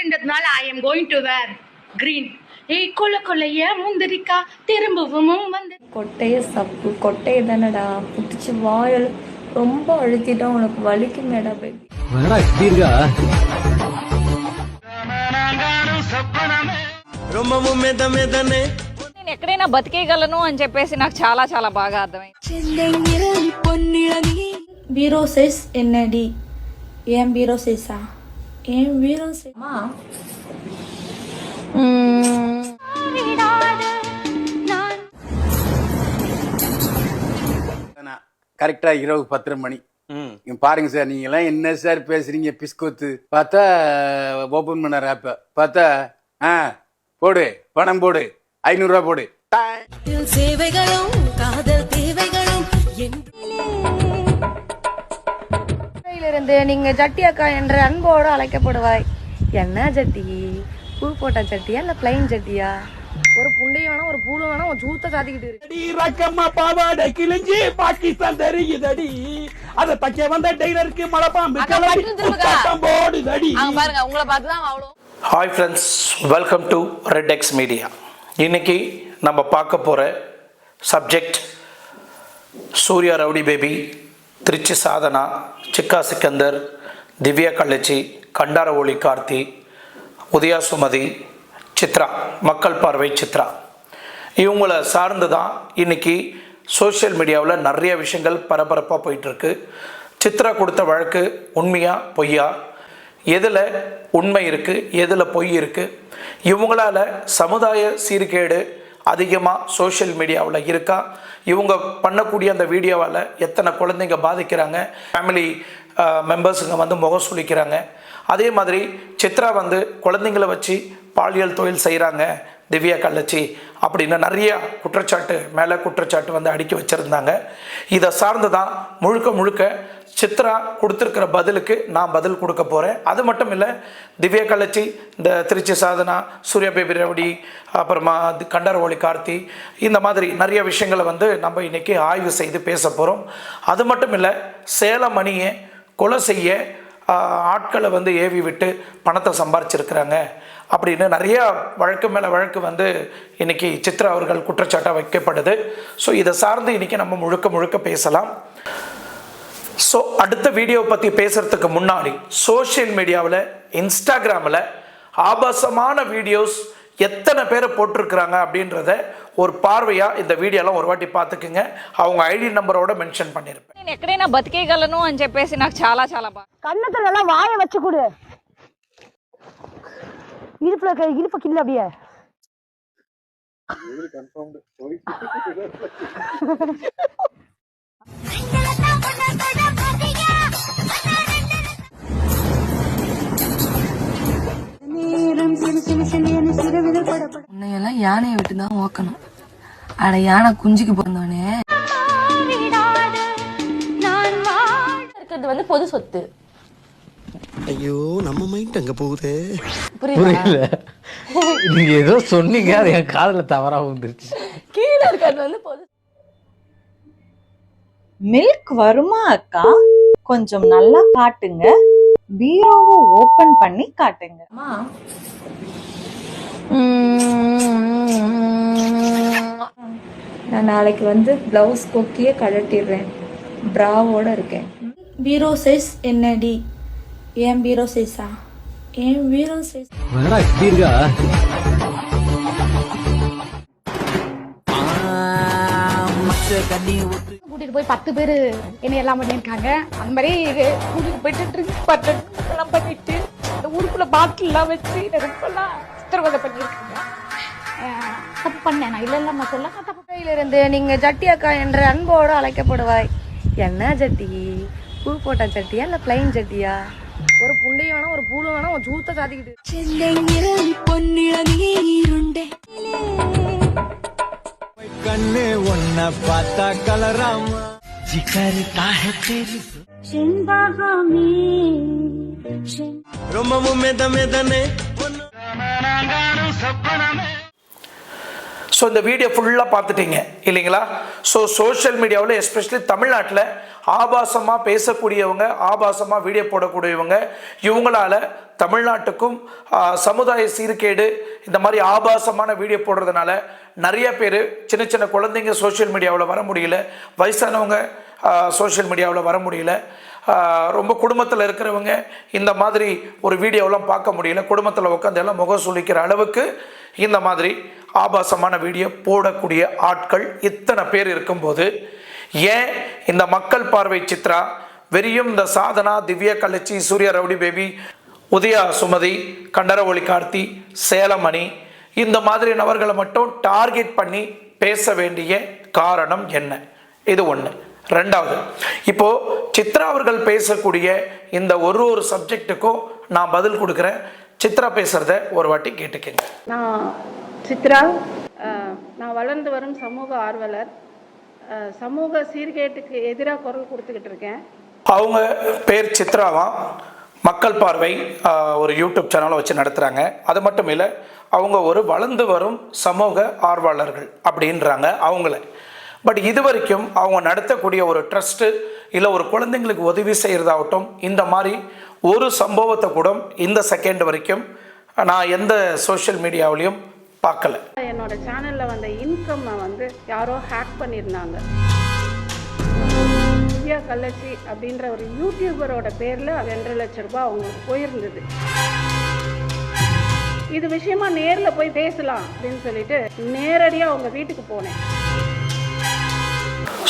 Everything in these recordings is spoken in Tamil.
ன்றதுனால I am going to wear green. ஏய் கொல்ல கொல்லைய முந்திரிக்கா திரும்பவும் வந்து கொட்டைய சப்பு கொட்டைய தானடா புடிச்சு வாயல் ரொம்ப அழுத்திட்டா உனக்கு வலிக்கு மேடா பேபி. నేను ఎక్కడైనా బతికేయగలను అని చెప్పేసి నాకు చాలా చాలా బాగా అర్థమైంది. బీరో సైజ్ ఎన్నడి ఏం బీరో సైజా ఏం బీరో సైజ్ கரெக்டா இரவு 10:30 மணி. பாருங்க சார், நீங்க எல்லாம் என்ன சார் பேசுறீங்க பிஸ்கோத்து. பார்த்தா ஓபன் பண்ண ஆப்ப பார்த்தா போடு பணம் போடு 500 ரூபாய் போடு. சேவைகளும் காதல் தேவைகளும் இருந்து நீங்க ஜட்டி அக்கா என்ற அன்போடு அழைக்கப்படுவாய். என்ன ஜட்டி? பூ போட்ட சட்டியா இல்ல பிளைன் சட்டியா? ஒரு புண்டைய வேணா ஒரு பூல வேணா ஒரு ஜூத்த சாத்திக்கிட்டு இருக்கு. பாவாடை கிழிஞ்சி பாகிஸ்தான் தெரியுதடி. அத தக்க வந்த டெய்லருக்கு மலப்பாம்பு போடுதடி. பாருங்க உங்களை பார்த்துதான் அவ்வளோ. Hi friends, welcome to Red X Media. இன்னைக்கு நம்ம பார்க்க போற subject Surya rowdy baby, Trichy Sadhana, Chikka Sikkandar, Divya கள்ளச்சி, கண்டார ஒளி கார்த்தி, உதயா சுமதி, சித்ரா, மக்கள் பார்வை சித்ரா, இவங்களை சார்ந்து தான் இன்றைக்கி சோஷியல் மீடியாவில் நிறைய விஷயங்கள் பரபரப்பாக போயிட்டுருக்கு. சித்ரா கொடுத்த வழக்கு உண்மையா பொய்யா, எதில் உண்மை இருக்குது எதில் பொய் இருக்குது, இவங்களால சமுதாய சீர்கேடு அதிகமாக சோஷியல் மீடியாவில் இருக்கா, இவங்க பண்ணக்கூடிய அந்த வீடியோவால் எத்தனை குழந்தைங்க பாதிக்கிறாங்க, ஃபேமிலி மெம்பர்ஸுங்க வந்து முகம் சுளிக்கிறாங்க, அதே மாதிரி சித்ரா வந்து குழந்தைங்களை வச்சு பாலியல் தொழில் செய்கிறாங்க திவ்யா கள்ளச்சி அப்படின்னு நிறைய குற்றச்சாட்டு மேலே குற்றச்சாட்டு வந்து அடுக்கி வச்சுருந்தாங்க. இதை சார்ந்து தான் முழுக்க முழுக்க சித்ரா கொடுத்துருக்கிற பதிலுக்கு நான் பதில் கொடுக்க போகிறேன். அது மட்டும் இல்லை, திவ்யா கள்ளச்சி, இந்த திருச்சி சாதனா, சூர்யா பேபி ரவுடி, அப்புறமா கண்டார ஒளி கார்த்தி, இந்த மாதிரி நிறைய விஷயங்களை வந்து நம்ம இன்றைக்கி ஆய்வு செய்து பேச போகிறோம். அது மட்டும் இல்லை, சேலம் அணியை கொலை செய்ய ஆட்களை வந்து ஏவி விட்டு பணத்தை சம்பாரிச்சிருக்கிறாங்க அப்படின்னு நிறைய வழக்கு மேலே வழக்கு வந்து இன்றைக்கி சித்ரா அவர்கள் குற்றச்சாட்டாக வைக்கப்படுது. ஸோ இதை சார்ந்து இன்றைக்கி நம்ம முழுக்க முழுக்க பேசலாம். ஸோ அடுத்த வீடியோவை பற்றி பேசுகிறதுக்கு முன்னாடி, சோஷியல் மீடியாவில் இன்ஸ்டாகிராமில் ஆபாசமான வீடியோஸ் எத்தனை பேரை போட்டிருக்கிறாங்க அப்படின்றத ஒரு பார்வையாக இந்த வீடியோலாம் ஒரு வாட்டி பார்த்துக்குங்க. அவங்க ஐடி நம்பரோட மென்ஷன் பண்ணியிருப்பேன். నేను ఎక్కడైనా బతికేయగలను అని చెప్పేసి నాకు చాలా చాలా బాగా. கண்ணத்துல வாய வச்சு கொடு, இடுப்பு கில்ல அப்படியே. உன்னையெல்லாம் யானையை விட்டுதான் ஓக்கணும். அட யானை குஞ்சுக்கு பிறந்தவனே. இருக்கிறது வந்து பொது சொத்து. ஐயோ, நம்ம மைண்ட் அங்க போகுது. புரியல. நீங்க ஏதோ சொன்னீங்க, அது என் காதுல தவறா வந்துருச்சு. கீழே இருக்கிறது வந்து பொது. மில்க் வருமா அக்கா? கொஞ்சம் நல்லா காட்டுங்க. பீரோவை ஓபன் பண்ணி காட்டுங்க. நான் நாளைக்கு வந்து பிளவுஸ் கொக்கியே கழட்டிடுறேன், பிராவோட இருக்கேன். பீரோ சைஸ் என்னடி? ஏன் பீரோ சைஸா? ஏன் பீரோ சைஸ் கூட்டிட்டு போய் 10 பேரு என்ன எல்லாம் பண்ணிருக்காங்க. அந்த மாதிரி கூட்டிட்டு போயிட்டு எல்லாம் பண்ணிட்டு இந்த ஊருக்குள்ள பாட்டில் எல்லாம் வச்சு ரொம்பலாம் சித்திரவதை பண்ணிருக்காங்க. தப்பு பண்ணேன் நான், இல்ல சொல்ல தப்பு. இருந்து நீங்க ஜட்டி அக்கா என்ற அன்போடு அழைக்கப்படுவாய். என்ன ஜட்டி? பூ போட்ட சட்டியா இல்ல பிளைன் சட்டியா? ஒரு புண்டைய வேணா ஒரு பூல வேணா ஒரு ஜூத்த சாத்திக்கிட்டு. கண்ணே ஒன்ன பார்த்தா கலராமா ரொம்பவும் மெதனே. ஸோ இந்த வீடியோ ஃபுல்லாக பார்த்துட்டீங்க இல்லைங்களா? ஸோ சோஷியல் மீடியாவில் எஸ்பெஷலி தமிழ்நாட்டில் ஆபாசமாக பேசக்கூடியவங்க, ஆபாசமாக வீடியோ போடக்கூடியவங்க, இவங்களால தமிழ்நாட்டுக்கும் சமுதாய சீர்கேடு, இந்த மாதிரி ஆபாசமான வீடியோ போடுறதுனால நிறைய பேர், சின்ன சின்ன குழந்தைங்க சோஷியல் மீடியாவில் வர முடியல, வயசானவங்க சோஷியல் மீடியாவில் வர முடியல, ரொம்ப குடும்பத்தில் இருக்கிறவங்க இந்த மாதிரி ஒரு வீடியோலாம் பார்க்க முடியல, குடும்பத்தில் உட்காந்து எல்லாம் முகம் சுளிக்கிற அளவுக்கு இந்த மாதிரி ஆபாசமான வீடியோ போடக்கூடிய ஆட்கள் இத்தனை பேர் இருக்கும்போது, ஏன் இந்த மக்கள் பார்வை சித்ரா வெறியும் இந்த சாதனா, திவ்யா கலச்சி, சூர்யா ரவுடி பேபி, உதயா சுமதி, கண்டரவொளி கார்த்தி, சேலமணி, இந்த மாதிரி நபர்களை மட்டும் டார்கெட் பண்ணி பேச வேண்டிய காரணம் என்ன? இது ஒன்று. ரெண்டாவது, இப்போ சித்ரா அவர்கள் பேசக்கூடிய இந்த ஒரு சப்ஜெக்டுக்கும் நான் பதில் கொடுக்குறேன். சித்ரா பேசுறத ஒரு வாட்டி கேட்டுக்கங்க. நான் சித்ரா, நான் வளர்ந்து வரும் சமூக ஆர்வலர், சமூக சீர்கேட்டுக்கு எதிராக குரல் கொடுத்துக்கிட்டு இருக்கேன். அவங்க பேர் சித்ராவா, மக்கள் பார்வை ஒரு யூடியூப் சேனலை வச்சு நடத்துகிறாங்க. அது மட்டும் இல்லை, அவங்க ஒரு வளர்ந்து வரும் சமூக ஆர்வலர்கள் அப்படின்றாங்க அவங்கள. பட் இது வரைக்கும் அவங்க நடத்தக்கூடிய ஒரு ட்ரஸ்ட்டு இல்லை ஒரு குழந்தைங்களுக்கு உதவி செய்கிறதாகட்டும், இந்த மாதிரி ஒரு சம்பவத்தை கூட இந்த செகண்ட் வரைக்கும் நான் எந்த சோஷியல் மீடியாவிலையும் பார்க்கல. என்னோட சேனலில் வந்த இன்கம்மை வந்து யாரோ ஹேக் பண்ணியிருந்தாங்க. திவ்யா கலச்சி அப்படின்ற ஒரு யூடியூபரோட பேரில் 2 லட்சம் ரூபாய் அவங்களுக்கு போயிருந்தது. இது விஷயமா நேரில் போய் பேசலாம் அப்படின்னு சொல்லிட்டு நேரடியாக அவங்க வீட்டுக்கு போனேன்.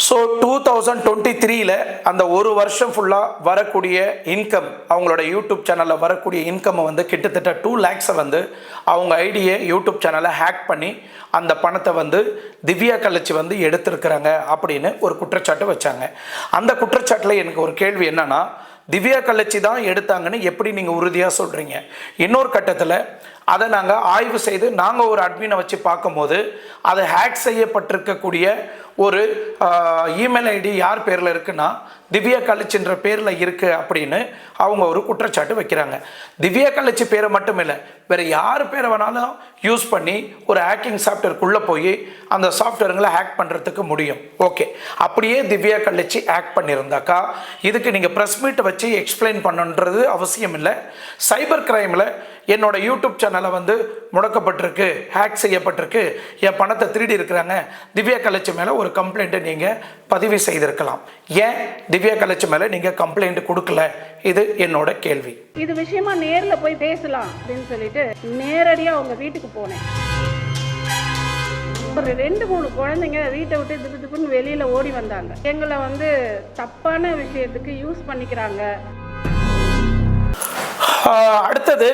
ஸோ 2023 அந்த ஒரு வருஷம் ஃபுல்லாக வரக்கூடிய இன்கம், அவங்களோட யூடியூப் சேனலில் வரக்கூடிய இன்கம் வந்து கிட்டத்தட்ட 2 lakhs வந்து அவங்க ஐடியை யூடியூப் சேனலை ஹேக் பண்ணி அந்த பணத்தை வந்து திவ்யா கலச்சி வந்து எடுத்திருக்கிறாங்க அப்படின்னு ஒரு குற்றச்சாட்டு வச்சாங்க. அந்த குற்றச்சாட்டில் எனக்கு ஒரு கேள்வி என்னன்னா, திவ்யா கலச்சி தான் எடுத்தாங்கன்னு எப்படி நீங்கள் உறுதியாக சொல்கிறீங்க? இன்னொரு கட்டத்தில் அதை நாங்கள் ஆய்வு செய்து நாங்கள் ஒரு அட்மினை வச்சு பார்க்கும்போது அதை ஹேக் செய்யப்பட்டிருக்கக்கூடிய ஒரு இமெயில் ஐடி யார் பேரில் இருக்குன்னா திவ்யா கலச்சின்ற பேரில் இருக்குது அப்படின்னு அவங்க ஒரு குற்றச்சாட்டு வைக்கிறாங்க. திவ்யா கலச்சி பேரை மட்டும் இல்லை, வேறு யார் பேரை வேணாலும் யூஸ் பண்ணி ஒரு ஹேக்கிங் சாஃப்ட்வேருக்குள்ளே போய் அந்த சாஃப்ட்வேருங்களை ஹேக் பண்ணுறதுக்கு முடியும். ஓகே, அப்படியே திவ்யா கலச்சி ஹேக் பண்ணியிருந்தாக்கா இதுக்கு நீங்கள் ப்ரெஸ் மீட் வச்சு எக்ஸ்பிளைன் பண்ணுன்றது அவசியம் இல்லை. சைபர் கிரைமில் என்னோட யூடியூப் சேனலை வந்து முடக்கப்பட்டிருக்கு, ஹேக் செய்யப்பட்டிருக்கு, என் பணத்தை திருடி இருக்கிறாங்க, திவ்யா கலச்சி மேலே ஒரு கம்ப்ளைண்ட்டை நீங்கள் பதிவு செய்திருக்கலாம். ஏன் திவ்யா கலச்சி மேலே நீங்கள் கம்ப்ளைண்ட் கொடுக்கல? இது என்னோட கேள்வி. இது விஷயமா நேரில் போய் பேசலாம் அப்படின்னு சொல்லிட்டு நேரடியாக அவங்க வீட்டுக்கு போனேன். ஒரு 2-3 குழந்தைங்க வீட்டை விட்டு திப்புன்னு வெளியில் ஓடி வந்தாங்க. எங்களை வந்து தப்பான விஷயத்துக்கு யூஸ் பண்ணிக்கிறாங்க. அடுத்தது,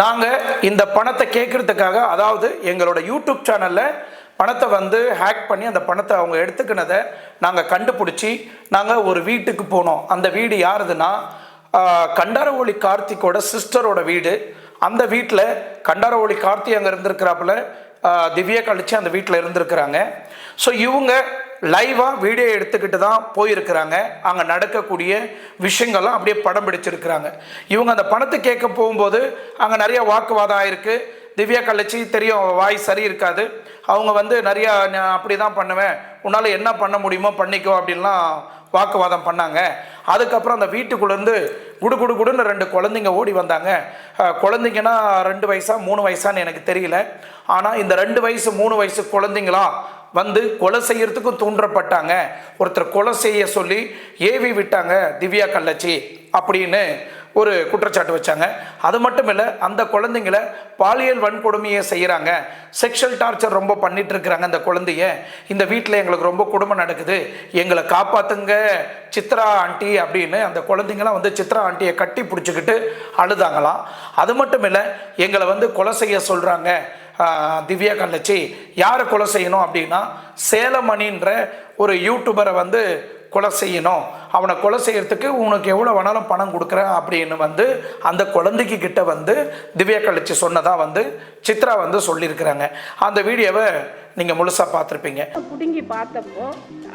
நாங்கள் இந்த பணத்தை கேட்கறதுக்காக, அதாவது எங்களோட யூடியூப் சேனலில் பணத்தை வந்து ஹேக் பண்ணி அந்த பணத்தை அவங்க எடுத்துக்கினதை நாங்கள் கண்டுபிடிச்சி நாங்கள் ஒரு வீட்டுக்கு போனோம். அந்த வீடு யாருதுன்னா கண்டரவொளி கார்த்திக்கோட சிஸ்டரோட வீடு. அந்த வீட்டில் கண்டரவொளி கார்த்தி அங்கே இருந்திருக்கிறாப்புல, திவ்யா கழிச்சு அந்த வீட்டில் இருந்திருக்கிறாங்க. ஸோ இவங்க லைவாக வீடியோ எடுத்துக்கிட்டு தான் போயிருக்கிறாங்க. அங்கே நடக்கக்கூடிய விஷயங்கள்லாம் அப்படியே படம் பிடிச்சிருக்கிறாங்க. இவங்க அந்த பணத்தை கேட்க போகும்போது அங்கே நிறைய வாக்குவாதம் ஆயிருக்கு. திவ்யா கலச்சி தெரியும், வாய் சரி இருக்காது. அவங்க வந்து நிறையா அப்படி தான் பண்ணுவேன், உன்னால் என்ன பண்ண முடியுமோ பண்ணிக்கோ அப்படின்லாம் வாக்குவாதம் பண்ணாங்க. அதுக்கப்புறம் அந்த வீட்டுக்குள்ளேருந்து குடுன்னு 2 குழந்தைங்க ஓடி வந்தாங்க. குழந்தைங்கன்னா 2 வயசா 3 வயசான்னு எனக்கு தெரியல. ஆனால் இந்த 2 வயசு 3 வயசு குழந்தைங்களா வந்து கொலை செய்யறதுக்கும் தூண்டப்பட்டாங்க. ஒருத்தர் கொலை செய்ய சொல்லி ஏவி விட்டாங்க திவ்யா கலச்சி அப்படின்னு ஒரு குற்றச்சாட்டு வச்சாங்க. அது மட்டும் இல்லை, அந்த குழந்தைங்களை பாலியல் வன்கொடுமையை செய்கிறாங்க, செக்ஷுவல் டார்ச்சர் ரொம்ப பண்ணிட்டு இருக்கிறாங்க அந்த குழந்தைய. இந்த வீட்டில் எங்களுக்கு ரொம்ப கொடுமை நடக்குது, எங்களை காப்பாற்றுங்க சித்ரா ஆண்டி அப்படின்னு அந்த குழந்தைங்களாம் வந்து சித்ரா ஆண்டியை கட்டி பிடிச்சிக்கிட்டு அழுதாங்களாம். அது மட்டும் இல்லை, எங்களை வந்து கொலை செய்ய சொல்கிறாங்க திவ்யா கலச்சி. யாரை கொலை செய்யணும் அப்படின்னா சேலமணின்ற ஒரு யூடியூபரை வந்து கொலை செய்யணும், அவனை கொலை செய்யறதுக்கு உனக்கு எவ்வளோ வேணாலும் பணம் கொடுக்குறேன் அப்படின்னு வந்து அந்த குழந்தைக்கு கிட்ட வந்து திவ்யா கலச்சி சொன்னதாக வந்து சித்ரா வந்து சொல்லியிருக்கிறாங்க. அந்த வீடியோவை நீங்கள் முழுசாக பார்த்துருப்பீங்க. பிடுங்கி பார்த்தப்போ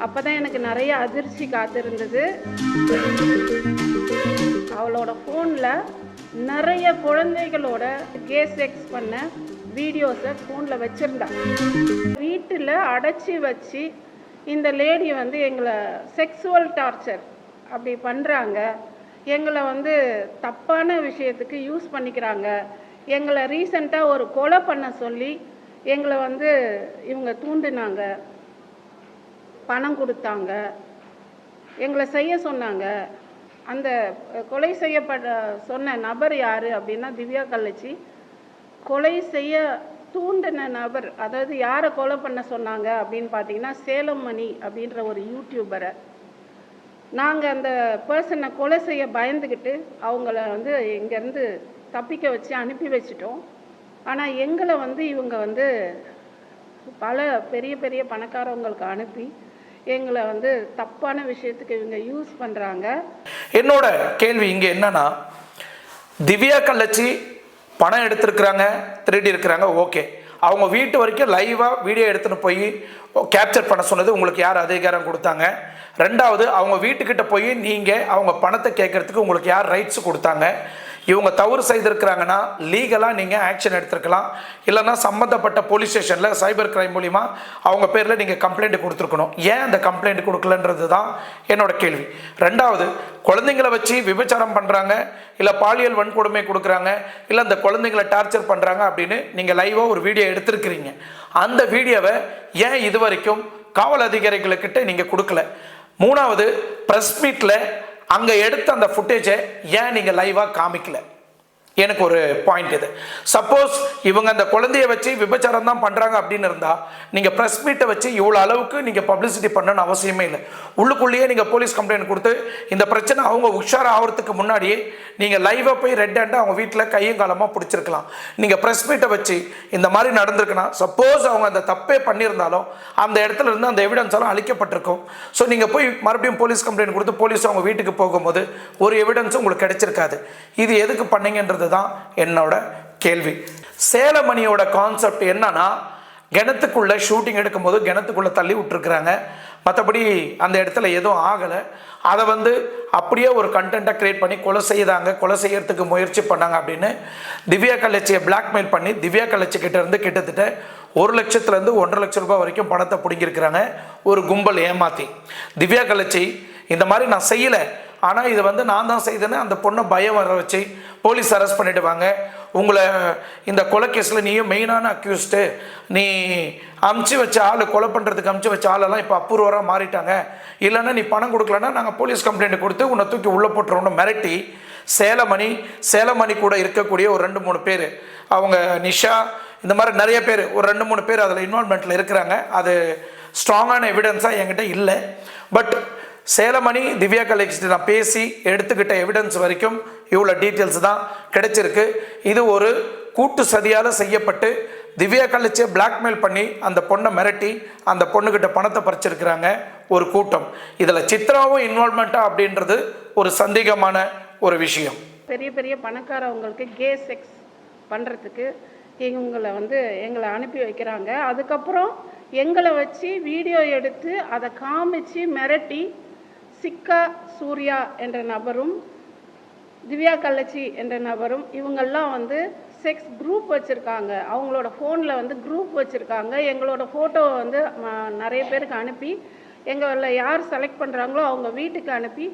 அப்போ தான் எனக்கு நிறைய அதிர்ச்சி காத்திருந்தது. அவளோட ஃபோனில் நிறைய குழந்தைகளோட கே செக்ஸ் பண்ண வீடியோஸை ஃபோனில் வச்சுருந்தாங்க. வீட்டில் அடைச்சி வச்சு இந்த லேடி வந்து எங்களை செக்ஸுவல் டார்ச்சர் அப்படி பண்ணுறாங்க, எங்களை வந்து தப்பான விஷயத்துக்கு யூஸ் பண்ணிக்கிறாங்க. எங்களை ரீசெண்டாக ஒரு கொலை பண்ண சொல்லி எங்களை வந்து இவங்க தூண்டினாங்க, பணம் கொடுத்தாங்க, எங்களை செய்ய சொன்னாங்க. அந்த கொலை செய்யப்பட்ட சொன்ன நபர் யார் அப்படின்னா திவ்யா கள்ளச்சி. கொலை செய்ய தூண்டின நபர், அதாவது யாரை கொலை பண்ண சொன்னாங்க அப்படின்னு பார்த்தீங்கன்னா சேலம் மணி அப்படின்ற ஒரு யூடியூபரை. நாங்கள் அந்த பர்சனை கொலை செய்ய பயந்துக்கிட்டு அவங்கள வந்து இங்கேருந்து தப்பிக்க வச்சு அனுப்பி வச்சிட்டோம். ஆனால் எங்களை வந்து இவங்க வந்து பல பெரிய பெரிய பணக்காரவங்களுக்கு அனுப்பி எங்களை வந்து தப்பான விஷயத்துக்கு இவங்க யூஸ் பண்ணுறாங்க. என்னோட கேள்வி இங்கே என்னன்னா, திவ்யா கள்ளச்சி பணம் எடுத்திருக்கிறாங்க, திருடி இருக்கிறாங்க, ஓகே. அவங்க வீட்டு வரைக்கும் லைவாக வீடியோ எடுத்துகிட்டு போய் கேப்சர் பண்ண சொன்னது உங்களுக்கு யார் அதிகாரம் கொடுத்தாங்க? ரெண்டாவது, அவங்க வீட்டுக்கிட்ட போய் நீங்கள் அவங்க பணத்தை கேட்கறதுக்கு உங்களுக்கு யார் ரைட்ஸ் கொடுத்தாங்க? இவங்க தவறு செய்திருக்கிறாங்கன்னா லீகலாக நீங்கள் ஆக்ஷன் எடுத்துருக்கலாம், இல்லைன்னா சம்மந்தப்பட்ட போலீஸ் ஸ்டேஷனில் சைபர் கிரைம் மூலிமா அவங்க பேரில் நீங்கள் கம்ப்ளைண்ட் கொடுத்துருக்கணும். ஏன் அந்த கம்ப்ளைண்ட் கொடுக்கலன்றது தான் என்னோட கேள்வி. ரெண்டாவது, குழந்தைங்களை வச்சு விபச்சாரம் பண்ணுறாங்க, இல்லை பாலியல் வன்கொடுமை கொடுக்குறாங்க, இல்லை அந்த குழந்தைங்களை டார்ச்சர் பண்ணுறாங்க அப்படின்னு நீங்கள் லைவாக ஒரு வீடியோ எடுத்திருக்கிறீங்க. அந்த வீடியோவை ஏன் இது வரைக்கும் காவல் அதிகாரிகளுக்கிட்ட நீங்கள் கொடுக்கல? மூணாவது, ப்ரெஸ் மீட்டில் அங்கே எடுத்த அந்த ஃபுட்டேஜை ஏன் நீங்கள் லைவாக காமிக்கல? எனக்கு ஒரு பாயிண்ட் இது. சப்போஸ் இவங்க அந்த குழந்தைய வச்சு விபச்சாரம் தான் பண்ணுறாங்க அப்படின்னு இருந்தால் நீங்கள் ப்ரெஸ் மீட்டை வச்சு இவ்வளோ அளவுக்கு நீங்கள் பப்ளிசிட்டி பண்ணணும்னு அவசியமே இல்லை. உள்ளுக்குள்ளேயே நீங்கள் போலீஸ் கம்ப்ளைண்ட் கொடுத்து இந்த பிரச்சனை அவங்க உஷார் ஆகிறதுக்கு முன்னாடியே நீங்கள் லைவாக போய் ரெட் ஹேண்டாக அவங்க வீட்டில் கையும் காலமாக பிடிச்சிருக்கலாம். நீங்கள் ப்ரெஸ் மீட்டை வச்சு இந்த மாதிரி நடந்திருக்குன்னா, சப்போஸ் அவங்க அந்த தப்பே பண்ணியிருந்தாலும் அந்த இடத்துல இருந்து அந்த எவிடன்ஸ் எல்லாம் அழிக்கப்பட்டிருக்கும். ஸோ நீங்கள் போய் மறுபடியும் போலீஸ் கம்ப்ளைண்ட் கொடுத்து போலீஸ் அவங்க வீட்டுக்கு போகும்போது ஒரு எவிடன்ஸும் உங்களுக்கு கிடைச்சிருக்காது. இது எதுக்கு பண்ணீங்கன்றது தான் என்னோட கேள்வி. சேலமணியோட கான்செப்ட் என்னன்னா, கிணத்துக்குள்ள ஷூட்டிங் எடுக்கும்போது கிணத்துக்குள்ள தள்ளி விட்டுருக்குறாங்க, மற்றபடி அந்த இடத்துல எதுவும் ஆகலை. அதை வந்து அப்படியே ஒரு கண்டென்ட்டை கிரியேட் பண்ணி கொலை செய்யறதுக்கு முயற்சி பண்ணாங்க அப்படின்னு திவ்யா கள்ளச்சியை பிளாக்மெயில் பண்ணி திவ்யா கள்ளச்சி கிட்ட இருந்து கிட்டத்தட்ட 1 லட்சத்துலேருந்து 1.5 லட்சம் ரூபாய் வரைக்கும் பணத்தை பிடிங்கிருக்கிறாங்க ஒரு கும்பல் ஏமாற்றி. திவ்யா கள்ளச்சி இந்த மாதிரி நான் செய்யலை, ஆனால் இது வந்து நான் தான் செய்தேன்னு அந்த பொண்ணை பயம் வர வச்சு போலீஸ் அரெஸ்ட் பண்ணிவிடுவாங்க. உங்களை இந்த கொலை கேஸில் நீயும் மெயினான அக்யூஸ்டு, நீ அமுச்சு வச்ச ஆள், கொலை பண்ணுறதுக்கு அமுச்சு வச்ச ஆளெல்லாம் இப்போ அப்ரூவராக மாறிட்டாங்க, இல்லைன்னா நீ பணம் கொடுக்கலன்னா நாங்கள் போலீஸ் கம்ப்ளைண்ட் கொடுத்து உன்னை தூக்கி உள்ளே போட்டுருவோன்னு மிரட்டி சேலமணி கூட இருக்கக்கூடிய ஒரு 2-3 பேர், அவங்க நிஷா, இந்த மாதிரி நிறைய பேர், ஒரு 2-3 பேர் அதில் இன்வால்மெண்ட்டில் இருக்கிறாங்க. அது ஸ்ட்ராங்கான எவிடன்ஸாக என்கிட்ட இல்லை. பட் சேலமணி திவ்யா கள்ளச்சி நான் பேசி எடுத்துக்கிட்ட எவிடன்ஸ் வரைக்கும் இவ்வளோ டீட்டெயில்ஸ் தான் கிடைச்சிருக்கு. இது ஒரு கூட்டு சதியால் செய்யப்பட்டு திவ்யா கள்ளச்சியை பிளாக்மெயில் பண்ணி அந்த பொண்ணை மிரட்டி அந்த பொண்ணுக்கிட்ட பணத்தை பறிச்சிருக்கிறாங்க ஒரு கூட்டம். இதில் சித்ராவும் இன்வால்மெண்ட்டா அப்படின்றது ஒரு சந்தேகமான ஒரு விஷயம். பெரிய பெரிய பணக்காரவங்களுக்கு கே செக்ஸ் பண்ணுறதுக்கு எங்களை அனுப்பி வைக்கிறாங்க. அதுக்கப்புறம் எங்களை வச்சு வீடியோ எடுத்து அதை காமிச்சு மிரட்டி சிக்கா சூர்யா என்ற நபரும் திவ்யா கள்ளச்சி என்ற நபரும் இவங்கெல்லாம் வந்து செக்ஸ் குரூப் வச்சுருக்காங்க. அவங்களோட ஃபோனில் வந்து குரூப் வச்சுருக்காங்க. எங்களோட ஃபோட்டோவை வந்து நிறைய பேருக்கு அனுப்பி எங்களில் யார் செலக்ட் பண்ணுறாங்களோ அவங்க வீட்டுக்கு அனுப்பி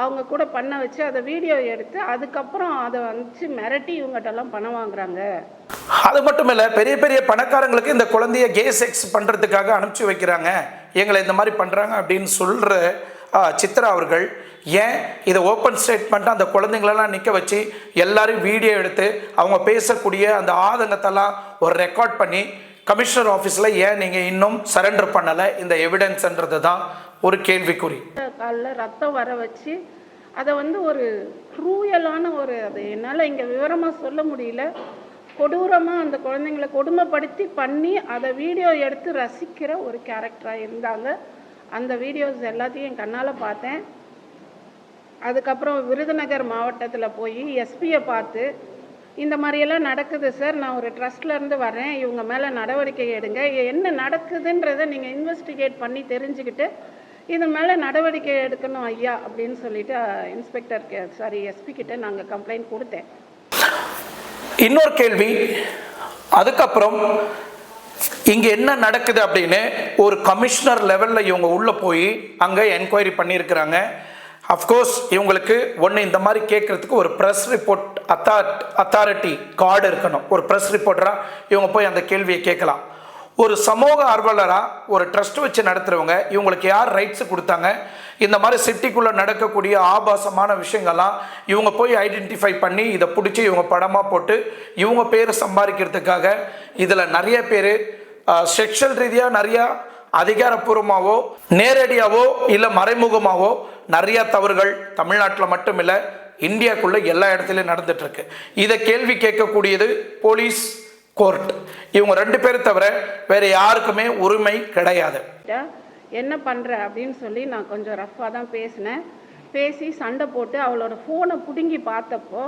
அவங்க கூட பண்ண வச்சு அதை வீடியோ எடுத்து அதுக்கப்புறம் அதை வந்து மிரட்டி இவங்ககிட்டலாம் பணம் வாங்குறாங்க. அது மட்டும் இல்லை, பெரிய பெரிய பணக்காரங்களுக்கு இந்த குழந்தைய கே செக்ஸ் பண்ணுறதுக்காக அனுப்பிச்சி வைக்கிறாங்க, எங்களை இந்த மாதிரி பண்ணுறாங்க அப்படின்னு சொல்கிற சித்ரா அவர்கள் ஏன் இதை ஓப்பன் ஸ்டேட்மெண்ட்டாக அந்த குழந்தைங்களெல்லாம் நிற்க வச்சு எல்லாரும் வீடியோ எடுத்து அவங்க பேசக்கூடிய அந்த ஆதங்கத்தெல்லாம் ஒரு ரெக்கார்ட் பண்ணி கமிஷனர் ஆஃபீஸில் ஏன் நீங்கள் இன்னும் சரண்டர் பண்ணலை இந்த எவிடன்ஸ்ன்றது தான் ஒரு கேள்விக்குறி. காலில் ரத்தம் வர வச்சு அதை வந்து ஒரு க்ரூயலான ஒரு, அது என்னால் இங்கே விவரமாக சொல்ல முடியல, கொடூரமாக அந்த குழந்தைங்களை கொடுமைப்படுத்தி பண்ணி அதை வீடியோ எடுத்து ரசிக்கிற ஒரு கேரக்டராக இருந்தாங்க. அந்த வீடியோஸ் எல்லாத்தையும் என் கண்ணால் பார்த்தேன். அதுக்கப்புறம் விருதுநகர் மாவட்டத்தில் போய் எஸ்பியை பார்த்து இந்த மாதிரியெல்லாம் நடக்குது சார், நான் ஒரு ட்ரஸ்ட்லேருந்து வரேன், இவங்க மேலே நடவடிக்கை எடுங்க, என்ன நடக்குதுன்றதை நீங்கள் இன்வெஸ்டிகேட் பண்ணி தெரிஞ்சுக்கிட்டு இது மேலே நடவடிக்கை எடுக்கணும் ஐயா அப்படின்னு சொல்லிட்டு எஸ்பி கிட்ட நாங்கள் கம்ப்ளைண்ட் கொடுத்தேன். இன்னொரு கேள்வி, அதுக்கப்புறம் இங்கே என்ன நடக்குது அப்படின்னு ஒரு கமிஷனர் லெவலில் இவங்க உள்ளே போய் அங்கே என்கொயரி பண்ணியிருக்கிறாங்க. அஃப்கோர்ஸ் இவங்களுக்கு ஒன்று இந்த மாதிரி கேட்குறதுக்கு ஒரு ப்ரெஸ் ரிப்போர்ட் அத்தாரிட்டி கார்டு இருக்கணும். ஒரு ப்ரெஸ் ரிப்போர்ட்டராக இவங்க போய் அந்த கேள்வியை கேட்கலாம். ஒரு சமூக ஆர்வலராக ஒரு ட்ரஸ்ட் வச்சு நடத்துகிறவங்க இவங்களுக்கு யார் ரைட்ஸு கொடுத்தாங்க? இந்த மாதிரி சிட்டிக்குள்ளே நடக்கக்கூடிய ஆபாசமான விஷயங்கள்லாம் இவங்க போய் ஐடென்டிஃபை பண்ணி இதை பிடிச்சி இவங்க படமாக போட்டு இவங்க பேர் சம்பாதிக்கிறதுக்காக இதில் நிறைய பேர் செக்ஷுவல் ரீதியாக நிறையா அதிகாரப்பூர்வமாகவோ நேரடியாகவோ இல்லை மறைமுகமாகவோ நிறையா தவறுகள் தமிழ்நாட்டில் மட்டும் இல்லை இந்தியாவுக்குள்ளே எல்லா இடத்துலையும் நடந்துகிட்ருக்கு. இதை கேள்வி கேட்கக்கூடியது போலீஸ், கோர்ட், இவங்க 2 பேரை தவிர வேறு யாருக்குமே உரிமை கிடையாது. என்ன பண்ணுற அப்படின்னு சொல்லி நான் கொஞ்சம் ரஃப்பாக தான் பேசினேன். பேசி சண்டை போட்டு அவளோட ஃபோனை பிடுங்கி பார்த்தப்போ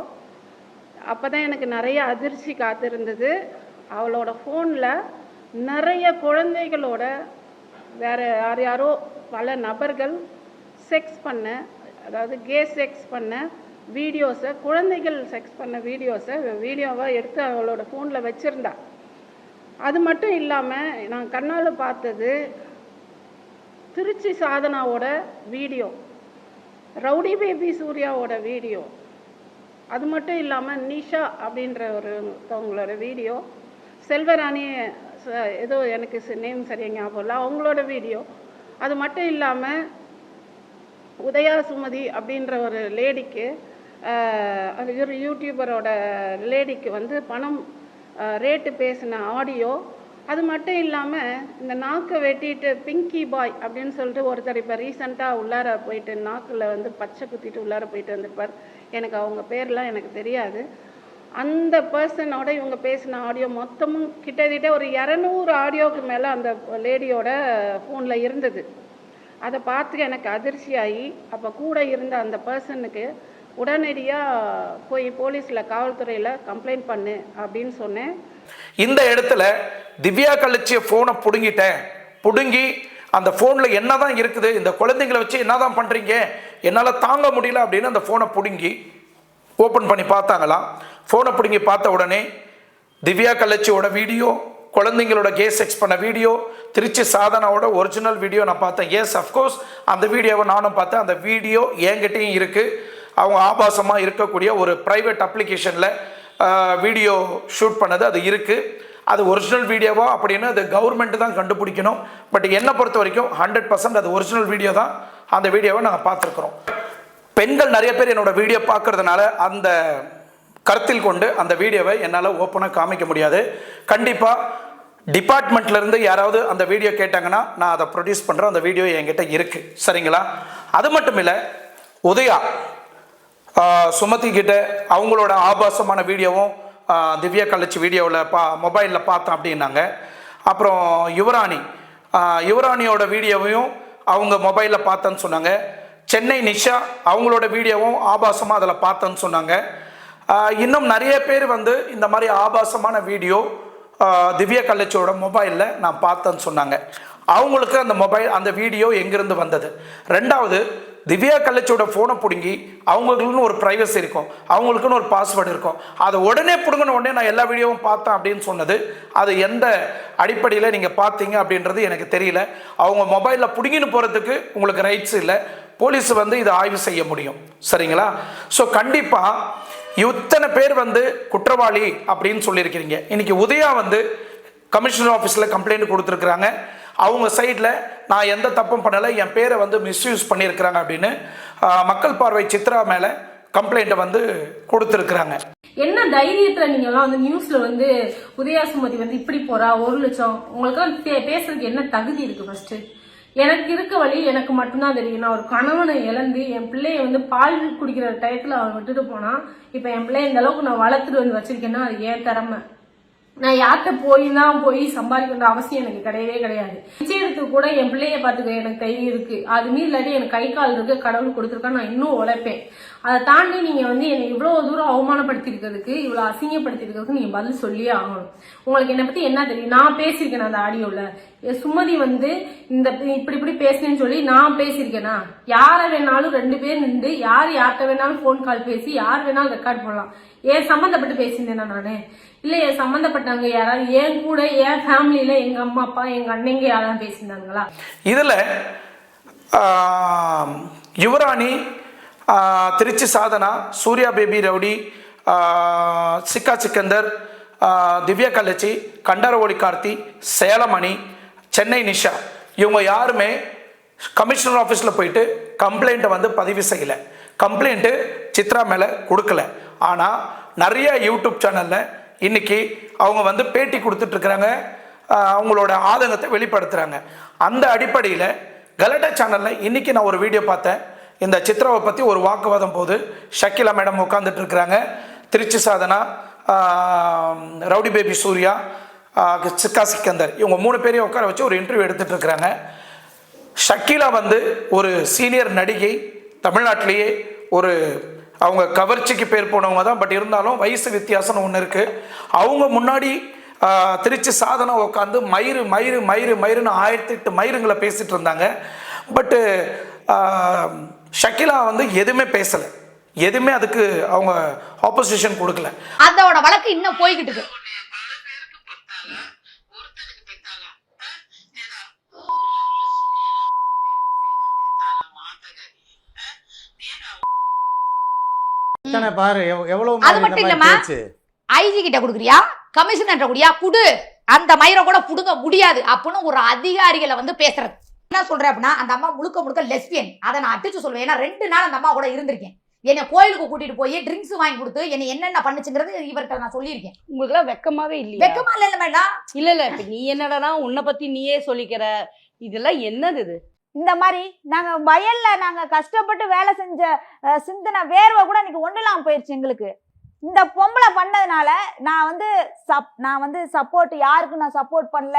அப்போ தான் எனக்கு நிறைய அதிர்ச்சி காத்திருந்தது. அவளோட ஃபோனில் நிறைய குழந்தைகளோட வேறு யாரோ பல நபர்கள் செக்ஸ் பண்ண, அதாவது கே செக்ஸ் பண்ண வீடியோஸை, குழந்தைகள் செக்ஸ் பண்ண வீடியோவாக எடுத்து அவளோட ஃபோனில் வச்சுருந்தா. அது மட்டும் இல்லாமல் நான் கண்ணால் பார்த்தது திருச்சி சாதனாவோட வீடியோ, ரவுடி பேபி சூர்யாவோட வீடியோ, அது மட்டும் இல்லாமல் நிஷா அப்படின்ற ஒருத்தவங்களோட வீடியோ, செல்வராணி ஏதோ எனக்கு நேம் சரியாக ஞாபகம் இல்லை, அவங்களோட வீடியோ, அது மட்டும் இல்லாமல் உதயா சுமதி அப்படின்ற ஒரு லேடிக்கு, அது ஒரு யூடியூபரோட லேடிக்கு வந்து பணம் ரேட்டு பேசின ஆடியோ, அது மட்டும் இல்லாமல் இந்த நாக்கை வெட்டிட்டு பிங்கி பாய் அப்படின்னு சொல்லிட்டு ஒருத்தர் இப்போ ரீசெண்டாக உள்ளார போயிட்டு நாக்கில் வந்து பச்சை குத்திட்டு உள்ளார போயிட்டு வந்திருப்பார். எனக்கு அவங்க பேர்லாம் எனக்கு தெரியாது. அந்த பர்சனோட இவங்க பேசின ஆடியோ மொத்தமும் கிட்டத்தட்ட ஒரு 200 ஆடியோவுக்கு மேலே அந்த லேடியோட ஃபோனில் இருந்தது. அதை பார்த்து எனக்கு அதிர்ச்சியாகி அப்போ கூட இருந்த அந்த பர்சனுக்கு உடனடியாக போய் போலீஸில் காவல்துறையில் கம்ப்ளைண்ட் பண்ணு அப்படின்னு சொன்னேன். இந்த இடத்துல திவ்யா கலட்சிய ஃபோனை பிடுங்கி அந்த ஃபோனில் என்ன தான் இருக்குது, இந்த குழந்தைங்களை வச்சு என்ன தான் பண்ணுறீங்க, என்னால் தாங்க முடியல அப்படின்னு அந்த ஃபோனை பிடுங்கி ஓப்பன் பண்ணி பார்த்தாங்களாம். ஃபோனை பிடுங்கி பார்த்த உடனே திவ்யா கலட்சியோட வீடியோ, குழந்தைங்களோட கே செக்ஸ் பண்ண வீடியோ, திருச்சி சாதனாவோட ஒரிஜினல் வீடியோ நான் பார்த்தேன். எஸ், அஃப்கோர்ஸ் அந்த வீடியோவை நானும் பார்த்தேன். அந்த வீடியோ என்கிட்டையும் இருக்குது. அவங்க ஆபாசமாக இருக்கக்கூடிய ஒரு ப்ரைவேட் அப்ளிகேஷனில் வீடியோ ஷூட் பண்ணது அது இருக்குது. அது ஒரிஜினல் வீடியோவா அப்படின்னு அது கவர்மெண்ட்டு தான் கண்டுபிடிக்கணும். பட் என்னை பொறுத்த வரைக்கும் 100% அது ஒரிஜினல் வீடியோ தான். அந்த வீடியோவை நாங்கள் பார்த்துருக்குறோம். பெண்கள் நிறைய பேர் என்னோட வீடியோ பார்க்கறதுனால அந்த கருத்தில் கொண்டு அந்த வீடியோவை என்னால் ஓப்பனாக காமிக்க முடியாது. கண்டிப்பாக டிபார்ட்மெண்ட்லேருந்து யாராவது அந்த வீடியோ கேட்டாங்கன்னா நான் அதை ப்ரொடியூஸ் பண்ணுறேன். அந்த வீடியோ என்கிட்ட இருக்குது, சரிங்களா? அது மட்டும் இல்லை, உதயா சுமதி கிட்ட அவங்களோட ஆபாசமான வீடியோவும் திவ்யா கலட்சி வீடியோவில் மொபைலில் பார்த்தேன் அப்படின்னாங்க. அப்புறம் யுவராணியோட வீடியோவையும் அவங்க மொபைலில் பார்த்தேன்னு சொன்னாங்க. சென்னை நிஷா அவங்களோட வீடியோவும் ஆபாசமாக அதில் பார்த்தேன்னு சொன்னாங்க. இன்னும் நிறைய பேர் வந்து இந்த மாதிரி ஆபாசமான வீடியோ திவ்யா கலட்சியோட மொபைலில் நான் பார்த்தேன்னு சொன்னாங்க. அவங்களுக்கு அந்த வீடியோ எங்கேருந்து வந்தது? ரெண்டாவது, திவ்யா கலட்சியோட ஃபோனை பிடுங்கி அவங்களுக்குன்னு ஒரு ப்ரைவசி இருக்கும், அவங்களுக்குன்னு ஒரு பாஸ்வேர்டு இருக்கும், அதை உடனே பிடுங்கின உடனே நான் எல்லா வீடியோவும் பார்த்தேன் அப்படின்னு சொன்னது அது எந்த அடிப்படையில் நீங்கள் பார்த்தீங்க அப்படின்றது எனக்கு தெரியல. அவங்க மொபைலில் பிடுங்கின்னு போகிறதுக்கு உங்களுக்கு ரைட்ஸ் இல்லை. போலீஸ் வந்து இதை ஆய்வு செய்ய முடியும், சரிங்களா? ஸோ கண்டிப்பாக இத்தனை பேர் வந்து குற்றவாளி அப்படின்னு சொல்லியிருக்கிறீங்க. இன்னைக்கு உதயா வந்து கமிஷனர் ஆஃபீஸில் கம்ப்ளைண்ட் கொடுத்துருக்குறாங்க. அவங்க சைடில் நான் எந்த தப்பும் பண்ணலை, என் பேரை வந்து மிஸ்யூஸ் பண்ணியிருக்கிறாங்க அப்படின்னு மக்கள் பார்வை சித்ரா மேலே கம்ப்ளைண்ட்டை வந்து கொடுத்துருக்குறாங்க. என்ன தைரியத்துல நீங்கெல்லாம் வந்து நியூஸ்ல வந்து உதயா சுமதி வந்து இப்படி போறா 1 லட்சம், உங்களுக்கு பேசுறதுக்கு என்ன தகுதி இருக்கு? ஃபர்ஸ்ட் எனக்கு இருக்க வழி எனக்கு மட்டும்தான் தெரியும். நான் ஒரு கணவனை இழந்து என் பிள்ளைய வந்து பால் குடிக்கிற டயத்துல அவன் விட்டுட்டு போனா, இப்ப என் பிள்ளைய இந்த அளவுக்கு நான் வளர்த்துட்டு வந்து வச்சிருக்கேன்னா அது ஏன் திறமை. நான் யார்கிட்ட போய் சம்பாதிக்கிற அவசியம் எனக்கு கிடையவே கிடையாது. நிச்சயத்துக்கு கூட என் பிள்ளைய பார்த்துக்க எனக்கு தைரியம் இருக்கு. அது மீறி இல்லாட்டி எனக்கு கை கால் இருக்கு, கடவுள் கொடுத்துருக்கா, நான் இன்னும் உழைப்பேன். அதை தாண்டி நீங்க வந்து என்னை இவ்வளவு தூரம் அவமானப்படுத்தி இருக்கிறதுக்கு, இவ்வளவு அசிங்கப்படுத்தி இருக்கிறதுக்கு நீங்க பதில் சொல்லியே ஆகணும். உங்களுக்கு என்னை பத்தி என்ன தெரியும்? நான் பேசியிருக்கேன் அந்த ஆடியோல. சுமதி வந்து இந்த இப்படி பேசுனேன்னு சொல்லி நான் பேசியிருக்கேனா? யாரை வேணாலும் 2 பேர் நின்று யார்கிட்ட வேணாலும் போன் கால் பேசி யார் வேணாலும் ரெக்கார்ட் பண்ணலாம். ஏன் சம்மந்தப்பட்டு பேசியிருந்தேனா நானு? இல்ல என் சம்மந்தப்பட்டவங்க யாராவது என் கூட என் ஃபேமிலியில எங்க அம்மா அப்பா எங்க அண்ணங்க யாராவது பேசியிருந்தாங்களா? இதுல யுவராணி, திருச்சி சாதனா, சூர்யா பேபி ரவுடி, சிக்கா சிக்கந்தர், திவ்யா கல்லச்சி, கண்டரவோடி கார்த்தி, சேலமணி, சென்னை நிஷா, இவங்க யாருமே கமிஷனர் ஆஃபீஸில் போயிட்டு கம்ப்ளைண்ட்டை வந்து பதிவு செய்யலை. கம்ப்ளைண்ட்டு சித்ரா மேலே கொடுக்கல. ஆனால் நிறைய யூடியூப் சேனலில் இன்னைக்கு அவங்க வந்து பேட்டி கொடுத்துட்ருக்குறாங்க, அவங்களோட ஆதங்கத்தை வெளிப்படுத்துகிறாங்க. அந்த அடிப்படையில் கலட்டா சேனலில் இன்றைக்கி நான் ஒரு வீடியோ பார்த்தேன். இந்த சித்ராவை பற்றி ஒரு வாக்குவாதம் போது ஷக்கிலா மேடம் உட்காந்துட்டு இருக்கிறாங்க, திருச்சி சாதனா, ரவுடி பேபி சூர்யா, சிக்கா சிக்கந்தர், இவங்க 3 பேரையும் உட்கார வச்சு ஒரு இன்டர்வியூ எடுத்துகிட்டு இருக்கிறாங்க. ஷக்கிலா வந்து ஒரு சீனியர் நடிகை, தமிழ்நாட்டிலேயே ஒரு அவங்க கவர்ச்சிக்கு பேர் போனவங்க தான். பட் இருந்தாலும் வயசு வித்தியாசம் ஒன்று இருக்குது. அவங்க முன்னாடி திருச்சி சாதனா உட்காந்து மயிறு மயிறு மயிறு மயிருன்னு 1008 மயிருங்களை பேசிட்டு இருந்தாங்க. பட்டு ஷக்கிலா வந்து எதுவுமே பேசலை, எதுவுமே அதுக்கு அவங்க ஆப்போசிஷன் கொடுக்கல. அதோட வழக்கு இன்னும் போய்கிட்டு இருக்கு. பாரு எவ்வளவு அது மட்டும் இல்லமா, ஐஜி கிட்ட குடுக்குறியா, கமிஷனர் குடியா குடு, அந்த மயிரை கூட புடுங்க முடியாது அப்படின்னு ஒரு அதிகாரிகளை வந்து பேசுறது. என்ன சொல்றேன் அப்படின்னா, அந்த அம்மா முழுக்க முழுக்க லெஸ்பியன். அதை நான் அடிச்சு சொல்லுவேன். ஏன்னா 2 நாள் அந்த அம்மா கூட இருந்திருக்கேன். என்னை கோயிலுக்கு கூட்டிட்டு போய் ட்ரிங்க்ஸ் வாங்கி கொடுத்து என்னை என்னென்ன பண்ணுச்சுங்கிறது இவர்கிட்ட நான் சொல்லியிருக்கேன். உங்களுக்கு எல்லாம் வெக்கமாவே இல்லையா? வெக்கமா இல்ல மேடம். இல்ல இப்ப நீ என்னடா உன்னை பத்தி நீயே சொல்லிக்கிற, இதெல்லாம் என்னது இது? இந்த மாதிரி நாங்க வயல்ல நாங்க கஷ்டப்பட்டு வேலை செஞ்ச சிந்தனை வேர்வை கூட இன்னைக்கு ஒண்ணு இல்லாம போயிடுச்சு எங்களுக்கு. இந்த பொம்பளை பண்ணதுனால நான் வந்து சப்போர்ட் யாருக்கு நான் சப்போர்ட் பண்ணல,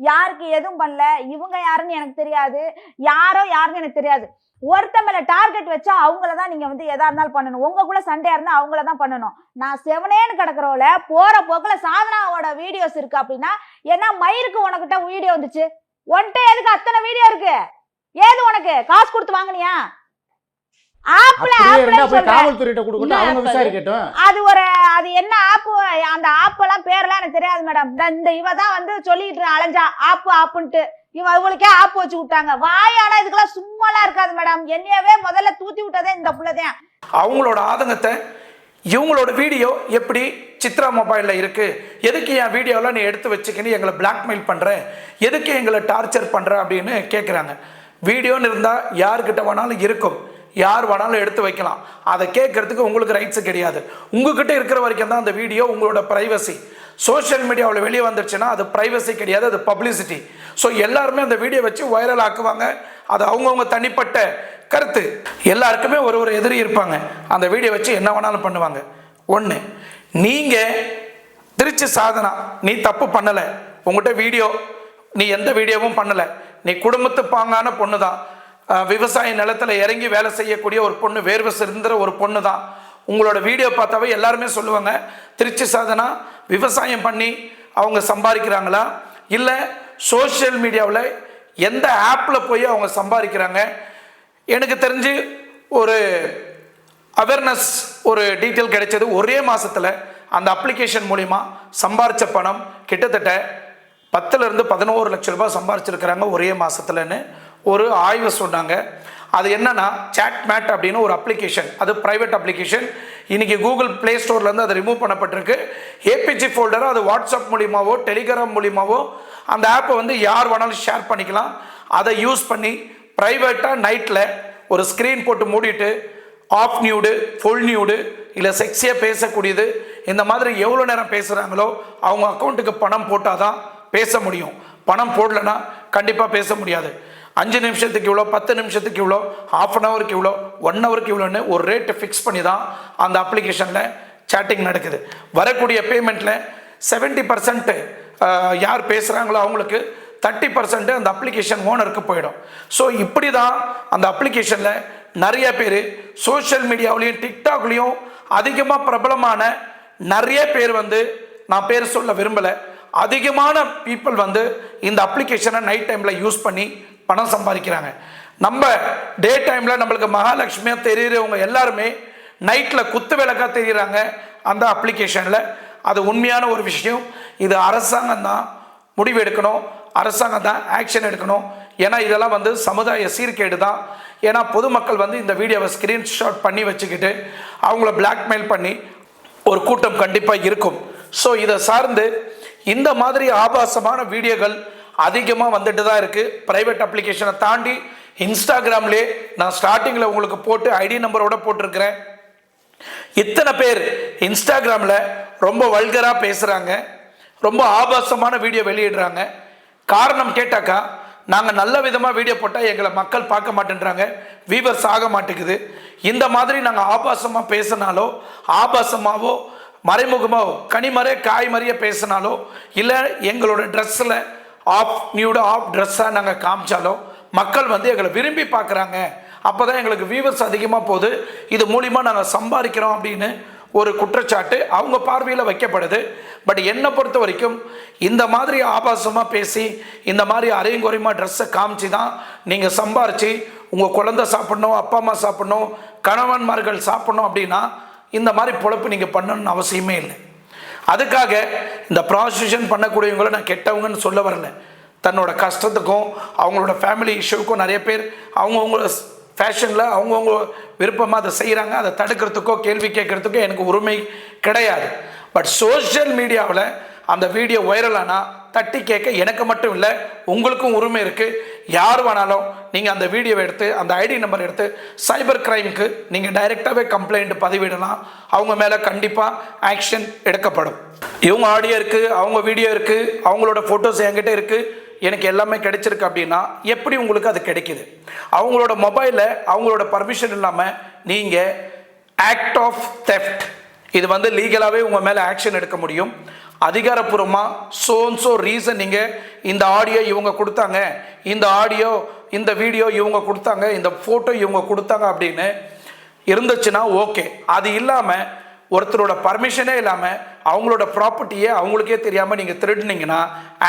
யாருக்கு எதுவும் பண்ணல. இவங்க யாருன்னு எனக்கு தெரியாது, யாருன்னு எனக்கு தெரியாது. ஒருத்த மேல டார்கெட் வச்சா அவங்களதான் நீங்க வந்து எதா இருந்தாலும் பண்ணணும். உங்களுக்குள்ள சண்டையா இருந்தா அவங்களதான் பண்ணணும். நான் செவனேன்னு கிடக்குறவள போற போக்குல சாதனாவோட வீடியோஸ் இருக்கு அப்படின்னா, ஏன்னா மயிருக்கு உனக்கிட்ட வீடியோ வந்துச்சு, ஒன்ட்ட எதுக்கு அத்தனை வீடியோ இருக்கு? ஏது உனக்கு காசு கொடுத்து வாங்குனியா? அது என்ன ஆப்பு? அந்த ஆப் எல்லாம் பேரெல்லாம் எனக்கு தெரியாது மேடம். இந்த இவ தான் வந்து சொல்லிட்டு அலைஞ்சா ஆப்புன்ட்டு. இவங்களுக்கே ஆப்பு வச்சு விட்டாங்க. வாயானா இதுக்கெல்லாம் சும்மாலாம் இருக்காது மேடம். என்னையவே முதல்ல தூத்தி விட்டதே இந்த புள்ளதான். அவங்களோட ஆதங்கத்தை இவங்களோட வீடியோ எப்படி சித்ரா மொபைல்ல இருக்கு, எதுக்கு என் வீடியோலாம் நீ எடுத்து வச்சுக்கின்னு எங்களை பிளாக்மெயில் பண்ற, எதுக்கு எங்களை டார்ச்சர் பண்ற அப்படின்னு கேட்குறாங்க. வீடியோன்னு இருந்தால் யார்கிட்ட வேணாலும் இருக்கும், யார் வேணாலும் எடுத்து வைக்கலாம். அதை கேட்கறதுக்கு உங்களுக்கு ரைட்ஸு கிடையாது. உங்ககிட்ட இருக்கிற வரைக்கும் தான் அந்த வீடியோ உங்களோட ப்ரைவசி. சோஷியல் மீடியாவில் வெளியே வந்துருச்சுன்னா அது ப்ரைவசி கிடையாது, அது பப்ளிசிட்டி. ஸோ எல்லாருமே அந்த வீடியோ வச்சு வைரல் ஆக்குவாங்க. அது அவங்கவுங்க தனிப்பட்ட கருத்து. எல்லாருக்குமே ஒரு எதிரி இருப்பாங்க. அந்த வீடியோ வச்சு என்ன வேணாலும் பண்ணுவாங்க. ஒன்று, நீங்கள் திருச்சி சாதனா நீ தப்பு பண்ணலை, உங்கள்கிட்ட வீடியோ, நீ எந்த வீடியோவும் பண்ணலை, நீ குடும்பத்து பாங்கான பொண்ணு தான், விவசாய நிலத்தில் இறங்கி வேலை செய்யக்கூடிய ஒரு பொண்ணு, வேர்வை சிறந்த ஒரு பொண்ணு தான். உங்களோட வீடியோ பார்த்தாவே எல்லாருமே சொல்லுவாங்க, திருச்சி சாதனா விவசாயம் பண்ணி அவங்க சம்பாதிக்கிறாங்களா, இல்லை சோஷியல் மீடியாவில் எந்த ஆப்பில் போய் அவங்க சம்பாதிக்கிறாங்க. எனக்கு தெரிஞ்சு ஒரு அவேர்னஸ் ஒரு டீட்டெயில் கிடைச்சது. ஒரே மாதத்தில் அந்த அப்ளிகேஷன் மூலிமா சம்பாரித்த பணம் கிட்டத்தட்ட 10 to 11 லட்சம் ரூபாய் சம்பாரிச்சிருக்கிறாங்க ஒரே மாதத்துலன்னு ஒரு ஆய்வு சொன்னாங்க. அது என்னன்னா சாட் மேட் அப்படின்னு ஒரு அப்ளிகேஷன், அது ப்ரைவேட் அப்ளிகேஷன். இன்னைக்கு கூகுள் ப்ளே ஸ்டோர்லேருந்து அது ரிமூவ் பண்ணப்பட்டிருக்கு. ஏபிஜி ஃபோல்டரை அது வாட்ஸ்அப் மூலியமாவோ டெலிகிராம் மூலியமாவோ அந்த ஆப்பை வந்து யார் வேணாலும் ஷேர் பண்ணிக்கலாம். அதை யூஸ் பண்ணி ப்ரைவேட்டாக நைட்டில் ஒரு ஸ்க்ரீன் போட்டு மூடிட்டு ஆஃப் நியூடு, ஃபுல் நியூடு, இல்லை செக்ஸியாக பேசக்கூடியது, இந்த மாதிரி எவ்வளோ நேரம் பேசுகிறாங்களோ அவங்க அக்கௌண்ட்டுக்கு பணம் போட்டால் தான் பேச முடியும். பணம் போடலைன்னா கண்டிப்பாக பேச முடியாது. 5 நிமிஷத்துக்கு இவ்வளோ, 10 நிமிஷத்துக்கு இவ்வளோ, ½ அன் ஹவருக்கு இவ்வளோ, 1 ஹவருக்கு இவ்வளோன்னு ஒரு ரேட்டை ஃபிக்ஸ் பண்ணி தான் அந்த அப்ளிகேஷனில் சேட்டிங் நடக்குது. வரக்கூடிய பேமெண்ட்டில் 70% யார் பேசுகிறாங்களோ அவங்களுக்கு, 30% அந்த அப்ளிகேஷன் ஓனருக்கு போயிடும். ஸோ இப்படி தான் அந்த அப்ளிகேஷனில் நிறைய பேர் சோஷியல் மீடியாவிலையும் டிக்டாக்லேயும் அதிகமாக பிரபலமான நிறைய பேர் வந்து, நான் பேர் சொல்ல விரும்பலை, அதிகமான பீப்புள் வந்து இந்த அப்ளிகேஷனை நைட் டைமில் யூஸ் பண்ணி பணம் சம்பாதிக்கிறாங்க. நம்ம டே டைமில் நம்மளுக்கு மகாலட்சுமியாக தெரியுறவங்க எல்லாருமே நைட்டில் குத்து விளக்காக தெரியுறாங்க அந்த அப்ளிகேஷனில். அது உண்மையான ஒரு விஷயம். இது அரசாங்கம் தான் முடிவு எடுக்கணும், அரசாங்கம் தான் ஆக்ஷன் எடுக்கணும். ஏன்னா இதெல்லாம் வந்து சமுதாய சீர்கேடு தான். ஏன்னா பொதுமக்கள் வந்து இந்த வீடியோவை ஸ்க்ரீன்ஷாட் பண்ணி வச்சுக்கிட்டு அவங்கள பிளாக்மெயில் பண்ணி ஒரு கூட்டம் கண்டிப்பாக இருக்கும். ஸோ இதை சார்ந்து இந்த மாதிரி ஆபாசமான வீடியோக்கள் அதிகமாக வந்துட்டு தான் இருக்குது. ப்ரைவேட் அப்ளிகேஷனை தாண்டி இன்ஸ்டாகிராம்லேயே நான் ஸ்டார்டிங்கில் உங்களுக்கு போட்டு ஐடி நம்பரோட போட்டிருக்கிறேன். இத்தனை பேர் இன்ஸ்டாகிராமில் ரொம்ப வல்கராக பேசுகிறாங்க, ரொம்ப ஆபாசமான வீடியோ வெளியிடுறாங்க. காரணம் கேட்டாக்கா, நாங்கள் நல்ல விதமாக வீடியோ போட்டால் எங்களை மக்கள் பார்க்க மாட்டேன்றாங்க, வியூவர்ஸ் ஆக மாட்டேங்குது. இந்த மாதிரி நாங்கள் ஆபாசமாக பேசினாலோ, ஆபாசமாகவோ மறைமுகமாகவோ கனிமறை காய் மறிய பேசினாலோ, இல்லை எங்களோட ட்ரெஸ்ஸில் ஆஃப் நியூட ஆஃப் ட்ரெஸ்ஸாக நாங்கள் காமிச்சாலோ மக்கள் வந்து எங்களை விரும்பி பார்க்குறாங்க. அப்போ தான் எங்களுக்கு வியூவர்ஸ் அதிகமாக போகுது, இது மூலிமா நாங்கள் சம்பாதிக்கிறோம் அப்படின்னு ஒரு குற்றச்சாட்டு அவங்க பார்வையில் வைக்கப்படுது. பட் என்னை பொறுத்த வரைக்கும் இந்த மாதிரி ஆபாசமாக பேசி இந்த மாதிரி அரையும் குறையுமா ட்ரெஸ்ஸை காமிச்சு தான் நீங்கள் சம்பாரித்து உங்கள் குழந்தை சாப்பிட்ணும், அப்பா அம்மா சாப்பிட்ணும், கணவன்மார்கள் சாப்பிட்ணும் அப்படின்னா இந்த மாதிரி பொழப்பு நீங்கள் பண்ணணும்னு அவசியமே இல்லை. அதுக்காக இந்த ப்ராஸ்டியூஷன் பண்ணக்கூடியவங்களை நான் கெட்டவங்கன்னு சொல்ல வரல. தன்னோட கஷ்டத்துக்கும் அவங்களோட ஃபேமிலி இஷ்யூக்கும் நிறைய பேர் அவங்கவுங்கள ஃபேஷனில் அவங்கவுங்க விருப்பமாக அதை செய்கிறாங்க. அதை தடுக்கிறதுக்கோ கேள்வி கேட்குறதுக்கோ எனக்கு உரிமை கிடையாது. பட் சோஷியல் மீடியாவில் அந்த வீடியோ வைரலானா தட்டி கேட்க எனக்கு மட்டும் இல்லை, உங்களுக்கும் உரிமை இருக்குது. யார் வேணாலும் நீங்கள் அந்த வீடியோவை எடுத்து அந்த ஐடி நம்பர் எடுத்து சைபர் கிரைமுக்கு நீங்கள் டைரெக்டாகவே கம்ப்ளைண்ட் பதிவிடலாம். அவங்க மேலே கண்டிப்பாக ஆக்ஷன் எடுக்கப்படும். இவங்க ஆடியோ இருக்குது, அவங்க வீடியோ இருக்குது, அவங்களோட ஃபோட்டோஸ் என்கிட்ட இருக்குது, எனக்கு எல்லாமே கிடைச்சிருக்கு அப்படின்னா எப்படி உங்களுக்கு அது கிடைக்குது? அவங்களோட மொபைலில் அவங்களோட பர்மிஷன் இல்லாமல் நீங்கள் ஆக்ட் ஆஃப் தெஃப்ட், இது வந்து லீகலாகவே உங்கள் மேலே ஆக்ஷன் எடுக்க முடியும். அதிகாரப்பூர்வமாக சோன்சோ ரீசன் நீங்கள் இந்த ஆடியோ இவங்க கொடுத்தாங்க, இந்த ஆடியோ இந்த வீடியோ இவங்க கொடுத்தாங்க, இந்த ஃபோட்டோ இவங்க கொடுத்தாங்க அப்படின்னு இருந்துச்சுன்னா ஓகே. அது இல்லாமல் ஒருத்தரோட பர்மிஷனே இல்லாமல் அவங்களோட ப்ராப்பர்ட்டியை அவங்களுக்கே தெரியாமல் நீங்கள் திருடினீங்கன்னா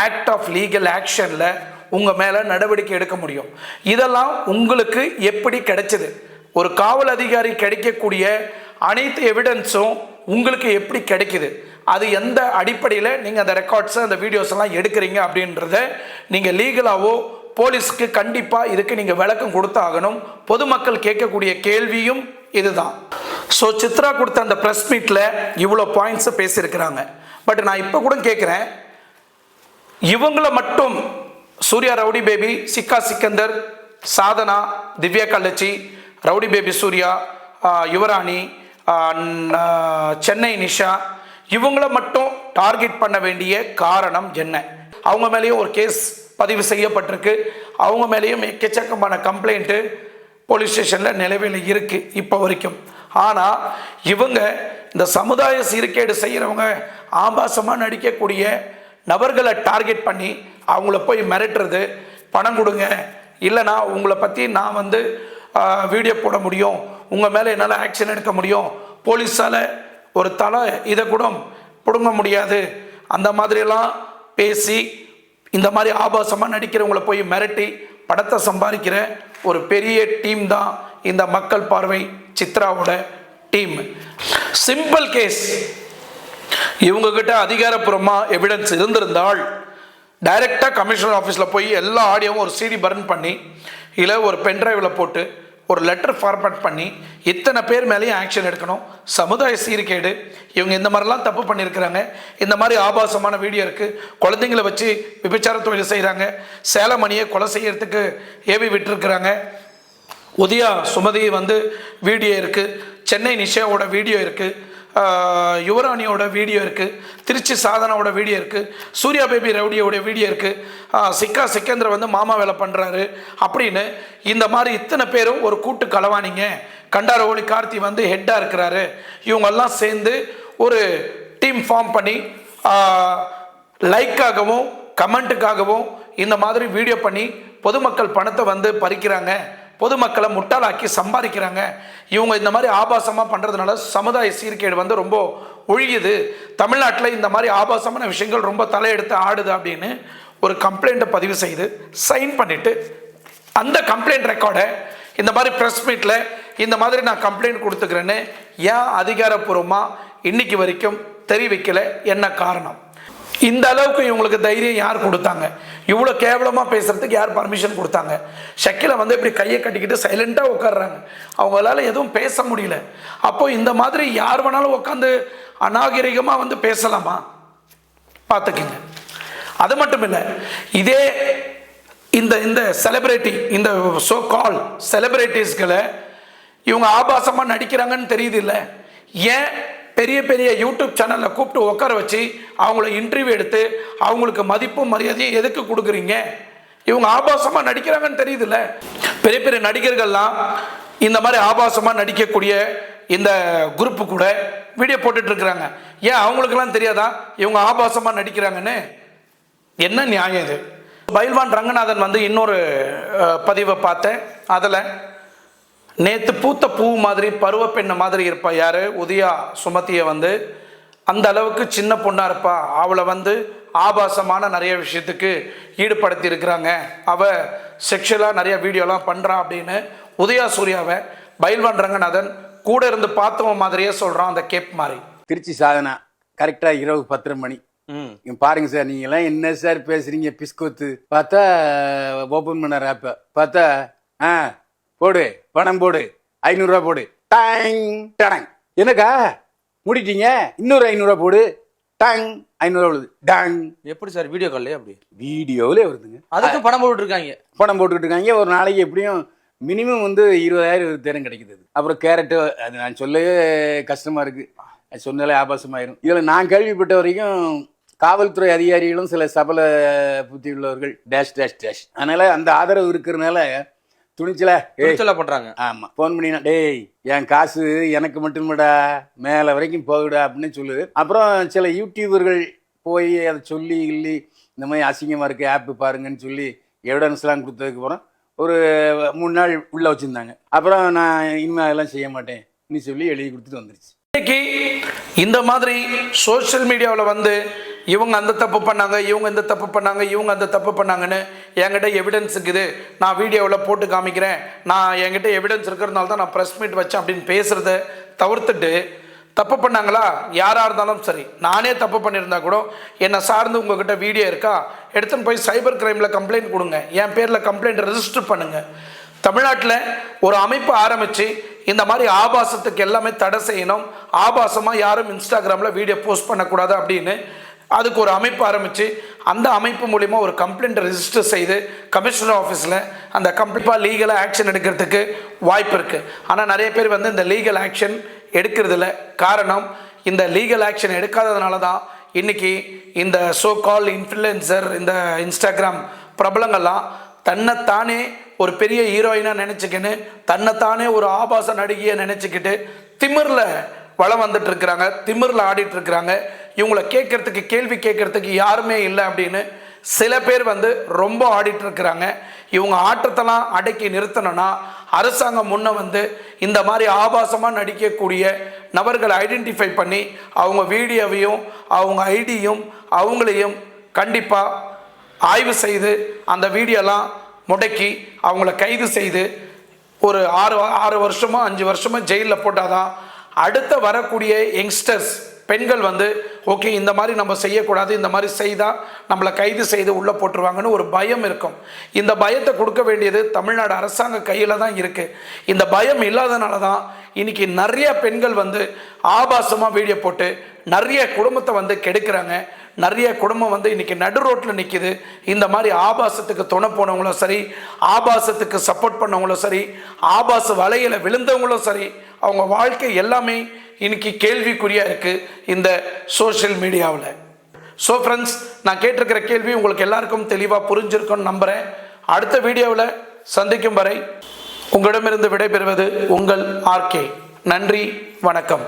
ஆக்ட் ஆஃப் லீகல் ஆக்ஷனில் உங்கள் மேலே நடவடிக்கை எடுக்க முடியும். இதெல்லாம் உங்களுக்கு எப்படி கிடைச்சது? ஒரு காவல் அதிகாரி கிடைக்கக்கூடிய அனைத்து எவிடன்ஸும் உங்களுக்கு எப்படி கிடைக்குது? அது எந்த அடிப்படையில் நீங்கள் அந்த ரெக்கார்ட்ஸை அந்த வீடியோஸ் எல்லாம் எடுக்கிறீங்க அப்படின்றத நீங்கள் லீகலாவோ போலீஸ்க்கு கண்டிப்பாக இதுக்கு நீங்கள் விளக்கம் கொடுத்தாகணும். பொதுமக்கள் கேட்கக்கூடிய கேள்வியும் இதுதான். ஸோ சித்ரா கொடுத்த அந்த ப்ரெஸ் மீட்டில் இவ்வளோ பாயிண்ட்ஸை பேசியிருக்கிறாங்க. பட் நான் இப்போ கூட கேட்குறேன், இவங்களை மட்டும் சூர்யா ரவுடி பேபி, சிக்கா சிக்கந்தர், சாதனா, திவ்யா கள்ளச்சி, ரவுடி பேபி சூர்யா, யுவராணி, சென்னை நிஷா, இவங்கள மட்டும் டார்கெட் பண்ண வேண்டிய காரணம் என்ன? அவங்க மேலேயும் ஒரு கேஸ் பதிவு செய்யப்பட்டிருக்கு, அவங்க மேலேயும் எக்கச்சக்கமான கம்ப்ளைண்ட்டு போலீஸ் ஸ்டேஷனில் நிலவில் இருக்குது இப்போ வரைக்கும். ஆனால் இவங்க இந்த சமுதாய சீர்கேடு செய்கிறவங்க, ஆபாசமாக நடிக்கக்கூடிய நபர்களை டார்கெட் பண்ணி அவங்கள போய் மிரட்டுறது, பணம் கொடுங்க, இல்லைனா உங்களை பற்றி நான் வந்து வீடியோ போட முடியும், உங்கள் மேலே என்னால் ஆக்ஷன் எடுக்க முடியும், போலீஸால் ஒரு தலை இதை கூட பிடுங்க முடியாது, அந்த மாதிரியெல்லாம் பேசி இந்த மாதிரி ஆபாசமாக நடிக்கிறவங்களை போய் மிரட்டி படத்தை சம்பாதிக்கிற ஒரு பெரிய டீம் தான் இந்த மக்கள் பார்வை சித்ராவோட டீம். Simple case. இவங்ககிட்ட அதிகாரப்பூர்வமாக எவிடன்ஸ் இருந்திருந்தால் டைரெக்டாக கமிஷனர் ஆஃபீஸில் போய் எல்லா ஆடியோவும் ஒரு சிடி பர்ன் பண்ணி இல்லை ஒரு பென்ட்ரைவில் போட்டு ஒரு லெட்டர் ஃபார்மேட் பண்ணி இத்தனை பேர் மேலேயும் ஆக்ஷன் எடுக்கணும். சமுதாய சீர்கேடு, இவங்க இந்த மாதிரிலாம் தப்பு பண்ணியிருக்கிறாங்க, இந்த மாதிரி ஆபாசமான வீடியோ இருக்குது, குழந்தைங்களை வச்சு விபச்சார தொழில் செய்கிறாங்க, சேலமணியை கொலை செய்யறதுக்கு ஏவி விட்டுருக்குறாங்க, உதயா சுமதி வந்து வீடியோ இருக்குது, சென்னை நிஷாவோட வீடியோ இருக்குது, யுவராணியோட வீடியோ இருக்குது, திருச்சி சாதனாவோட வீடியோ இருக்குது, சூர்யா பேபி ரவுடியோட வீடியோ இருக்குது, சிக்கா சிக்கந்தர் வந்து மாமா வேலை பண்ணுறாரு அப்படின்னு இந்த மாதிரி இத்தனை பேரும் ஒரு கூட்டு களவாணிங்க. கண்டாரவொளி கார்த்தி வந்து ஹெட்டாக இருக்கிறாரு. இவங்கெல்லாம் சேர்ந்து ஒரு டீம் ஃபார்ம் பண்ணி லைக்காகவும் கமெண்ட்டுக்காகவும் இந்த மாதிரி வீடியோ பண்ணி பொதுமக்கள் பணத்தை வந்து பறிக்கிறாங்க, பொதுமக்களை முட்டாளாக்கி சம்பாதிக்கிறாங்க. இவங்க இந்த மாதிரி ஆபாசமாக பண்ணுறதுனால சமுதாய சீர்கேடு வந்து ரொம்ப ஒழியுது, தமிழ்நாட்டில் இந்த மாதிரி ஆபாசமான விஷயங்கள் ரொம்ப தலையெடுத்து ஆடுது அப்படின்னு ஒரு கம்ப்ளைண்ட்டை பதிவு செய்து சைன் பண்ணிவிட்டு அந்த கம்ப்ளைண்ட் ரெக்கார்டை இந்த மாதிரி ப்ரெஸ் மீட்டில் இந்த மாதிரி நான் கம்ப்ளைண்ட் கொடுத்துக்கிறேன்னு ஏன் அதிகாரப்பூர்வமாக இன்னைக்கு வரைக்கும் தெரிவிக்கல? என்ன காரணம்? இந்த அளவுக்கு இவங்களுக்கு தைரியம் யார் கொடுத்தாங்க? இவ்வளோ கேவலமாக பேசுறதுக்கு யார் பர்மிஷன் கொடுத்தாங்க? ஷக்கில வந்து இப்படி கையை கட்டிக்கிட்டு சைலண்டாக உட்காடுறாங்க, அவங்களால எதுவும் பேச முடியல. அப்போ இந்த மாதிரி யார் வேணாலும் உட்காந்து அநாகரிகமாக வந்து பேசலாமா? பார்த்துக்கிங்க. அது மட்டும் இல்லை, இதே இந்த செலிபிரிட்டி, இந்த சோ கால் செலிபிரிட்டிஸ்களை இவங்க ஆபாசமாக நடிக்கிறாங்கன்னு தெரியுது இல்லை? ஏன் பெரிய பெரிய யூடியூப் சேனலில் கூப்பிட்டு உட்கார வச்சு அவங்கள இன்டர்வியூ எடுத்து அவங்களுக்கு மதிப்பும் மரியாதையும் எதுக்கு கொடுக்குறீங்க? இவங்க ஆபாசமாக நடிக்கிறாங்கன்னு தெரியுதுல்ல? பெரிய பெரிய நடிகர்கள்லாம் இந்த மாதிரி ஆபாசமாக நடிக்கக்கூடிய இந்த குரூப்பு கூட வீடியோ போட்டுட்டு இருக்கிறாங்க. ஏன் அவங்களுக்கெல்லாம் தெரியாதா இவங்க ஆபாசமாக நடிக்கிறாங்கன்னு? என்ன நியாயம் இது? பைல்வான் ரங்கநாதன் வந்து இன்னொரு பதிவை பார்த்தேன். அதில் நேற்று பூத்த பூ மாதிரி பருவ பெண்ணு மாதிரி இருப்பா யாரு, உதயா சுமதியை வந்து அந்த அளவுக்கு சின்ன பொண்ணா இருப்பா, அவளை வந்து ஆபாசமான நிறைய விஷயத்துக்கு ஈடுபடுத்தி இருக்கிறாங்க, அவ செக்ஷுவலாக நிறைய வீடியோலாம் பண்ணுறா அப்படின்னு உதயா சூர்யாவை பைல்வான் ரங்கநாதன் கூட இருந்து பார்த்தவன் மாதிரியே சொல்கிறான், அந்த கேப் மாதிரி. திருச்சி சாதனா கரெக்டாக இரவு 10:30 மணி. பாருங்க சார், நீங்களாம் என்ன சார் பேசுறீங்க பிஸ்கோத்து? பார்த்தா ஓப்பன் பண்ண ஆப்பை பார்த்தா போடு பணம் போடு 500 ரூபா போடு டாங் டடங். என்னக்கா மூடிட்டீங்க? இன்னொரு 500 ரூபா போடு டாங் 500 ரூபா வருது டாங். எப்படி சார் வீடியோ கால்லே? அப்படி வீடியோவிலே வருதுங்க. அதுக்கு பணம் போட்டுட்டு இருக்காங்க. பணம் போட்டுக்கிட்டு இருக்காங்க. ஒரு நாளைக்கு எப்படியும் மினிமம் வந்து 20,000 20,000 கிடைக்குது. அப்புறம் கேரட்டு, அது நான் சொல்லவே கஷ்டமா இருக்கு, அது சொன்னாலே ஆபாசமாயிரும். இதில் நான் கேள்விப்பட்ட வரைக்கும் காவல்துறை அதிகாரிகளும் சில சபல புத்தி உள்ளவர்கள் டேஷ் டேஷ் டேஷ். அதனால அந்த ஆதரவு இருக்கிறதுனால துணிச்சலா பண்றாங்க. ஆமா, போன் பண்ணினா டேய் என் காசு எனக்கு மட்டும்டா, மேல வரைக்கும் போகுடா அப்படின்னு சொல்லுது. அப்புறம் சில யூடியூபர்கள் போய் அதை சொல்லி இல்லி இந்த மாதிரி அசிங்கமா இருக்கு ஆப் பாருங்கன்னு சொல்லி எவிடன்ஸ்லாம் கொடுத்ததுக்கு அப்புறம் ஒரு 3 நாள் உள்ள வச்சிருந்தாங்க. அப்புறம் நான் இனிமே அதெல்லாம் செய்ய மாட்டேன் நீ சொல்லி எழுதி கொடுத்துட்டு வந்துருச்சு. இன்னைக்கு இந்த மாதிரி சோஷியல் மீடியாவில் வந்து இவங்க அந்த தப்பு பண்ணாங்க, இவங்க இந்த தப்பு பண்ணாங்க, இவங்க அந்த தப்பு பண்ணாங்கன்னு என்கிட்ட எவிடன்ஸ் இருக்குது, நான் வீடியோவில் போட்டு காமிக்கிறேன், நான் என்கிட்ட எவிடன்ஸ் இருக்கிறதுனால தான் நான் ப்ரெஸ் மீட் வச்சேன் அப்படின்னு பேசுகிறத தவிர்த்துட்டு, தப்பு பண்ணாங்களா யாராக இருந்தாலும் சரி, நானே தப்பு பண்ணியிருந்தா கூட என்னை சார்ந்து உங்ககிட்ட வீடியோ இருக்கா எடுத்துன்னு போய் சைபர் கிரைமில் கம்ப்ளைண்ட் கொடுங்க, என் பேரில் கம்ப்ளைண்ட் ரெஜிஸ்டர் பண்ணுங்கள். தமிழ்நாட்டில் ஒரு அமைப்பு ஆரம்பித்து இந்த மாதிரி ஆபாசத்துக்கு எல்லாமே தடை செய்யணும், ஆபாசமாக யாரும் இன்ஸ்டாகிராமில் வீடியோ போஸ்ட் பண்ணக்கூடாது அப்படின்னு அதுக்கு ஒரு அமைப்பு ஆரம்பித்து அந்த அமைப்பு மூலிமா ஒரு கம்ப்ளைண்ட் ரெஜிஸ்டர் செய்து கமிஷனர் ஆஃபீஸில் அந்த கம்ப்ளீட்டாக லீகலாக ஆக்ஷன் எடுக்கிறதுக்கு வாய்ப்பு இருக்குது. ஆனால் நிறைய பேர் வந்து இந்த லீகல் ஆக்ஷன் எடுக்கிறதில்ல. காரணம், இந்த லீகல் ஆக்ஷன் எடுக்காததுனால தான் இன்றைக்கி இந்த சோ கால் இன்ஃப்ளூயன்சர், இந்த இன்ஸ்டாகிராம் பிரபலங்கள்லாம் தன்னைத்தானே ஒரு பெரிய ஹீரோயினாக நினச்சிக்கின்னு, தன்னைத்தானே ஒரு ஆபாச நடிகையை நினச்சிக்கிட்டு திமிரில் வளம் வந்துட்டு இருக்கிறாங்க, திமிரில் ஆடிட்டு இருக்கிறாங்க. இவங்களை கேட்கறதுக்கு, கேள்வி கேட்கறதுக்கு யாருமே இல்லை அப்படின்னு சில பேர் வந்து ரொம்ப ஆடிட்டு இருக்கிறாங்க. இவங்க ஆட்டத்தெல்லாம் அடக்கி நிறுத்தணும்னா அரசாங்கம் முன்ன வந்து இந்த மாதிரி ஆபாசமாக நடிக்கக்கூடிய நபர்களை ஐடென்டிஃபை பண்ணி அவங்க வீடியோவையும் அவங்க ஐடியும் அவங்களையும் கண்டிப்பாக ஆய்வு செய்து அந்த வீடியோலாம் முடக்கி அவங்கள கைது செய்து ஒரு 6 வருஷமோ 5 வருஷமோ ஜெயிலில் போட்டாதான் அடுத்த வரக்கூடிய யங்ஸ்டர்ஸ் பெண்கள் வந்து ஓகே இந்த மாதிரி நம்ம செய்யக்கூடாது, இந்த மாதிரி செய்தால் நம்மளை கைது செய்து உள்ளே போட்டுருவாங்கன்னு ஒரு பயம் இருக்கும். இந்த பயத்தை கொடுக்க வேண்டியது தமிழ்நாடு அரசாங்க கையில் தான் இருக்குது. இந்த பயம் இல்லாதனால தான் இன்றைக்கி நிறைய பெண்கள் வந்து ஆபாசமாக வீடியோ போட்டு நிறைய குடும்பத்தை வந்து கெடுக்கிறாங்க. நிறைய குடும்பம் வந்து இன்றைக்கி நடு ரோட்டில் நிற்கிது. இந்த மாதிரி ஆபாசத்துக்கு துணை போனவங்களும் சரி, ஆபாசத்துக்கு சப்போர்ட் பண்ணவங்களும் சரி, ஆபாச வலையில் விழுந்தவங்களும் சரி, அவங்க வாழ்க்கை எல்லாமே இன்னைக்கு கேள்விக்குறியாக இருக்குது இந்த சோஷியல் மீடியாவில். ஸோ ஃப்ரெண்ட்ஸ், நான் கேட்டிருக்கிற கேள்வி உங்களுக்கு எல்லாருக்கும் தெளிவாக புரிஞ்சிருக்கும்னு நம்புகிறேன். அடுத்த வீடியோவில் சந்திக்கும் வரை உங்களிடமிருந்து விடைபெறுவது உங்கள் ஆர்கே. நன்றி, வணக்கம்.